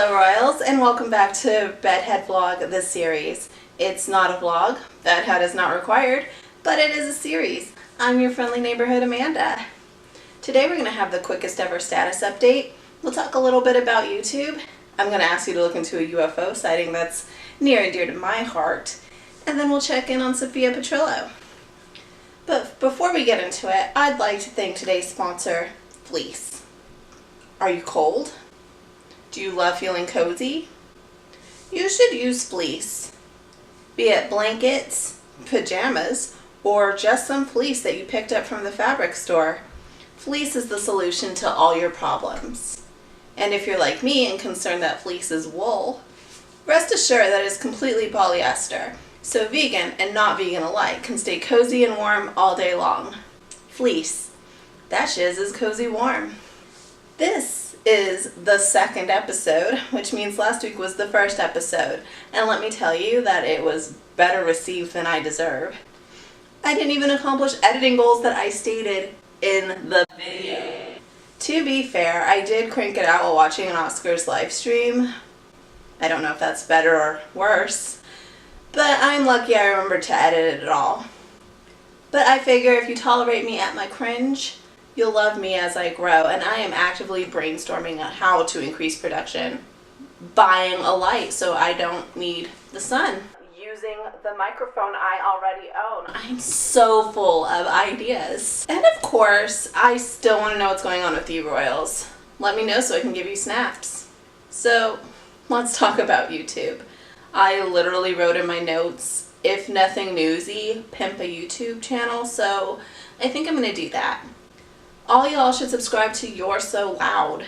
Hello Royals, and welcome back to Bedhead Vlog, this series. It's not a vlog, bedhead is not required, but it is a series. I'm your friendly neighborhood Amanda. Today we're going to have the quickest ever status update. We'll talk a little bit about YouTube. I'm going to ask you to look into a UFO sighting that's near and dear to my heart. And then we'll check in on Sophia Petrillo. But before we get into it, I'd like to thank today's sponsor, Fleece. Are you cold? Do you love feeling cozy? You should use fleece. Be it blankets, pajamas, or just some fleece that you picked up from the fabric store. Fleece is the solution to all your problems. And if you're like me and concerned that fleece is wool, rest assured that it's completely polyester, so vegan and not vegan alike can stay cozy and warm all day long. Fleece. That shiz is cozy warm. This is the second episode, which means last week was the first episode, and let me tell you that it was better received than I deserve. I didn't even accomplish editing goals that I stated in the video. To be fair, I did crank it out while watching an Oscars live stream. I don't know if that's better or worse, but I'm lucky I remembered to edit it at all. But I figure if you tolerate me at my cringe, you'll love me as I grow, and I am actively brainstorming on how to increase production, buying a light so I don't need the sun, using the microphone I already own. I'm so full of ideas. And of course, I still want to know what's going on with you Royals. Let me know so I can give you snaps. So, let's talk about YouTube. I literally wrote in my notes, if nothing newsy, pimp a YouTube channel, so I think I'm going to do that. All y'all should subscribe to You're So Loud.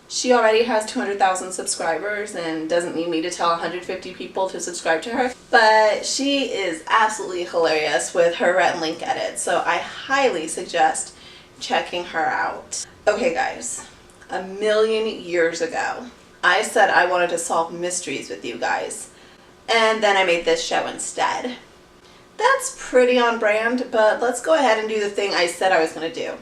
She already has 200,000 subscribers and doesn't need me to tell 150 people to subscribe to her. But she is absolutely hilarious with her Rhett and Link edits, so I highly suggest checking her out. Okay guys, a million years ago, I said I wanted to solve mysteries with you guys, and then I made this show instead. That's pretty on brand, but let's go ahead and do the thing I said I was going to do.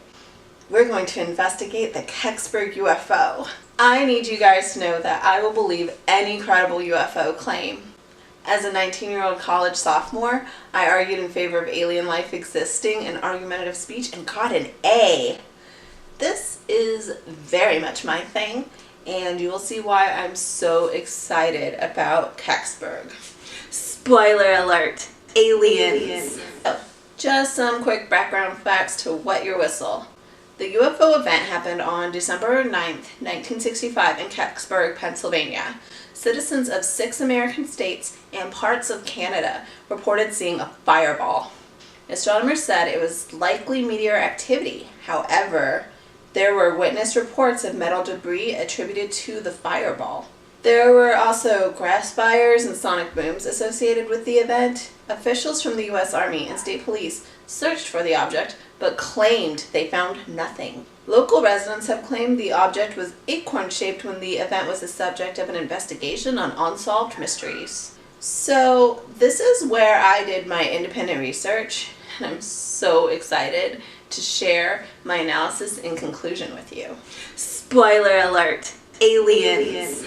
We're going to investigate the Kecksburg UFO. I need you guys to know that I will believe any credible UFO claim. As a 19-year-old college sophomore, I argued in favor of alien life existing in argumentative speech and got an A. This is very much my thing, and you will see why I'm so excited about Kecksburg. Spoiler alert, aliens. So, just some quick background facts to wet your whistle. The UFO event happened on December 9th, 1965 in Kecksburg, Pennsylvania. Citizens of 6 American states and parts of Canada reported seeing a fireball. Astronomers said it was likely meteor activity. However, there were witness reports of metal debris attributed to the fireball. There were also grass fires and sonic booms associated with the event. Officials from the U.S. Army and state police searched for the object, but claimed they found nothing. Local residents have claimed the object was acorn-shaped when the event was the subject of an investigation on unsolved mysteries. So this is where I did my independent research, and I'm so excited to share my analysis and conclusion with you. Spoiler alert, aliens.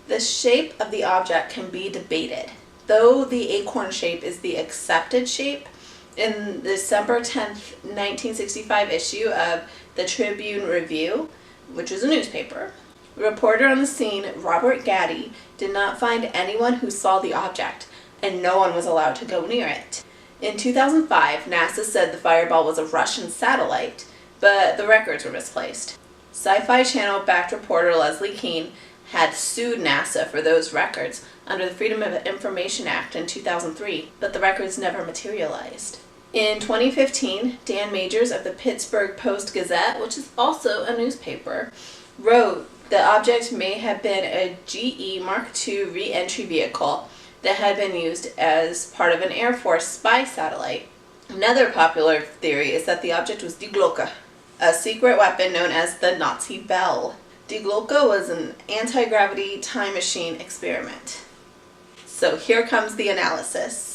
The shape of the object can be debated. Though the acorn shape is the accepted shape, in the December 10th, 1965 issue of the Tribune Review, which was a newspaper, a reporter on the scene, Robert Gaddy, did not find anyone who saw the object, and no one was allowed to go near it. In 2005, NASA said the fireball was a Russian satellite, but the records were misplaced. Sci-Fi Channel-backed reporter Leslie Kean had sued NASA for those records under the Freedom of Information Act in 2003, but the records never materialized. In 2015, Dan Majors of the Pittsburgh Post-Gazette, which is also a newspaper, wrote the object may have been a GE Mark II re-entry vehicle that had been used as part of an Air Force spy satellite. Another popular theory is that the object was Die Glocke, a secret weapon known as the Nazi bell. Die Glocke was an anti-gravity time machine experiment. So here comes the analysis.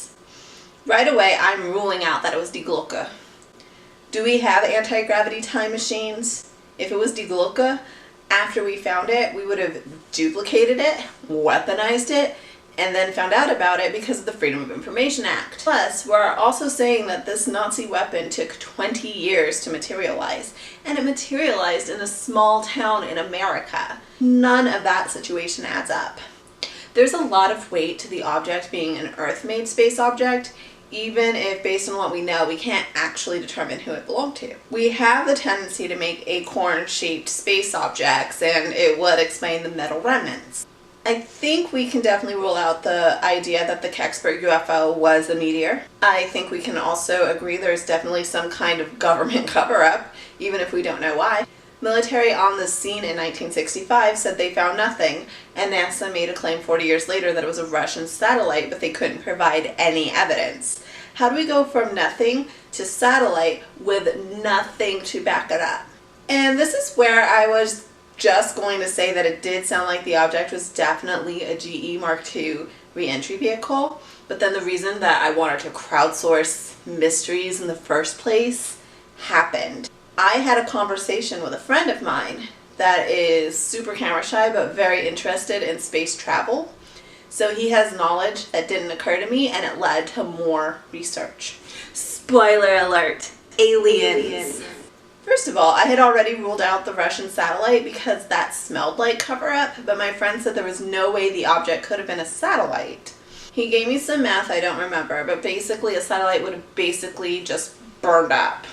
Right away, I'm ruling out that it was Die Glocke. Do we have anti-gravity time machines? If it was Die Glocke, After we found it, we would have duplicated it, weaponized it, and then found out about it because of the Freedom of Information Act. Plus, we're also saying that this Nazi weapon took 20 years to materialize, and it materialized in a small town in America. None of that situation adds up. There's a lot of weight to the object being an Earth-made space object, even if based on what we know, we can't actually determine who it belonged to. We have the tendency to make acorn-shaped space objects, and it would explain the metal remnants. I think we can definitely rule out the idea that the Kecksburg UFO was a meteor. I think we can also agree there's definitely some kind of government cover-up, even if we don't know why. Military on the scene in 1965 said they found nothing, and NASA made a claim 40 years later that it was a Russian satellite, but they couldn't provide any evidence. How do we go from nothing to satellite with nothing to back it up? And this is where I was just going to say that it did sound like the object was definitely a GE Mark II re-entry vehicle, but then the reason that I wanted to crowdsource mysteries in the first place happened. I had a conversation with a friend of mine that is super camera shy but very interested in space travel. So he has knowledge that didn't occur to me, and it led to more research. Spoiler alert, aliens. First of all, I had already ruled out the Russian satellite because that smelled like cover-up, but my friend said there was no way the object could have been a satellite. He gave me some math I don't remember, but basically a satellite would have basically just burned up.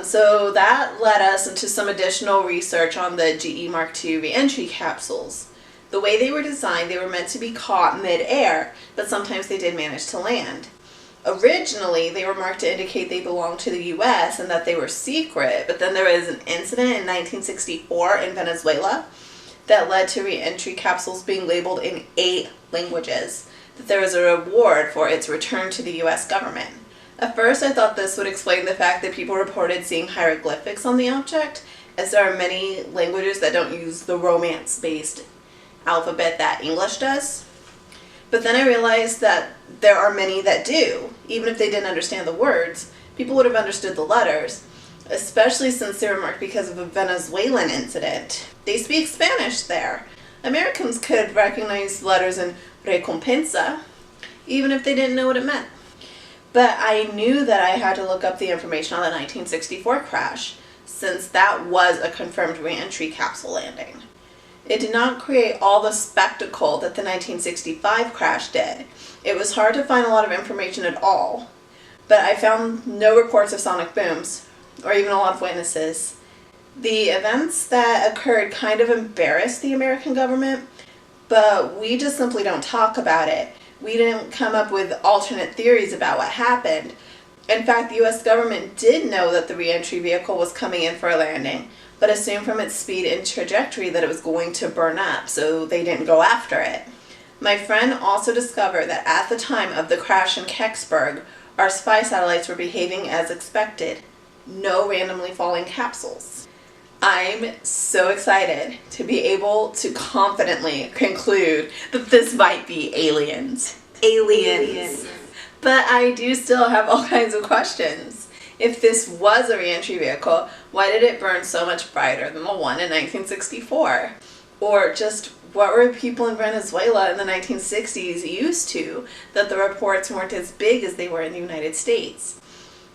So that led us into some additional research on the GE Mark II re-entry capsules. The way they were designed, they were meant to be caught mid-air, but sometimes they did manage to land. Originally, they were marked to indicate they belonged to the US and that they were secret, but then there was an incident in 1964 in Venezuela that led to re-entry capsules being labeled in 8 languages, that there was a reward for its return to the US government. At first, I thought this would explain the fact that people reported seeing hieroglyphics on the object, as there are many languages that don't use the Romance-based alphabet that English does. But then I realized that there are many that do. Even if they didn't understand the words, people would have understood the letters, especially since they were marked because of a Venezuelan incident. They speak Spanish there. Americans could recognize letters in recompensa, even if they didn't know what it meant. But I knew that I had to look up the information on the 1964 crash, since that was a confirmed re-entry capsule landing. It did not create all the spectacle that the 1965 crash did. It was hard to find a lot of information at all, but I found no reports of sonic booms, or even a lot of witnesses. The events that occurred kind of embarrassed the American government, but we just simply don't talk about it. We didn't come up with alternate theories about what happened. In fact, the US government did know that the re-entry vehicle was coming in for a landing, but assumed from its speed and trajectory that it was going to burn up, so they didn't go after it. My friend also discovered that at the time of the crash in Kecksburg, our spy satellites were behaving as expected. No randomly falling capsules. I'm so excited to be able to confidently conclude that this might be aliens. Aliens. But I do still have all kinds of questions. If this was a re-entry vehicle, why did it burn so much brighter than the one in 1964? Or just what were people in Venezuela in the 1960s used to that the reports weren't as big as they were in the United States?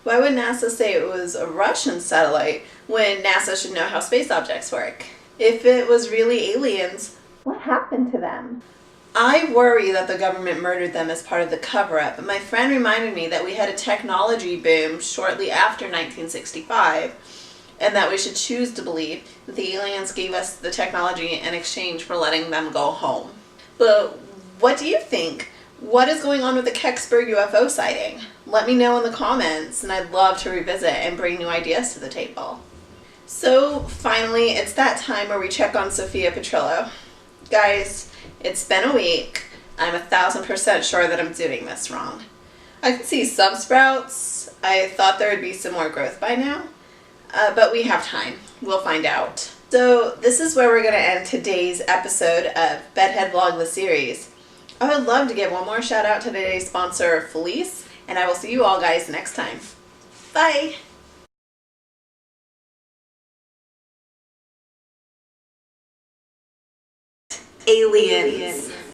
Why would NASA say it was a Russian satellite when NASA should know how space objects work? If it was really aliens, what happened to them? I worry that the government murdered them as part of the cover-up, but my friend reminded me that we had a technology boom shortly after 1965, and that we should choose to believe that the aliens gave us the technology in exchange for letting them go home. But what do you think? What is going on with the Kecksburg UFO sighting? Let me know in the comments, and I'd love to revisit and bring new ideas to the table. So finally, it's that time where we check on Sophia Petrillo. Guys, it's been a week. I'm 1000% sure that I'm doing this wrong. I can see some sprouts. I thought there would be some more growth by now, but we have time. We'll find out. So this is where we're going to end today's episode of Bedhead Vlog the series. I would love to give one more shout out to today's sponsor, Felice, and I will see you all guys next time. Bye! aliens.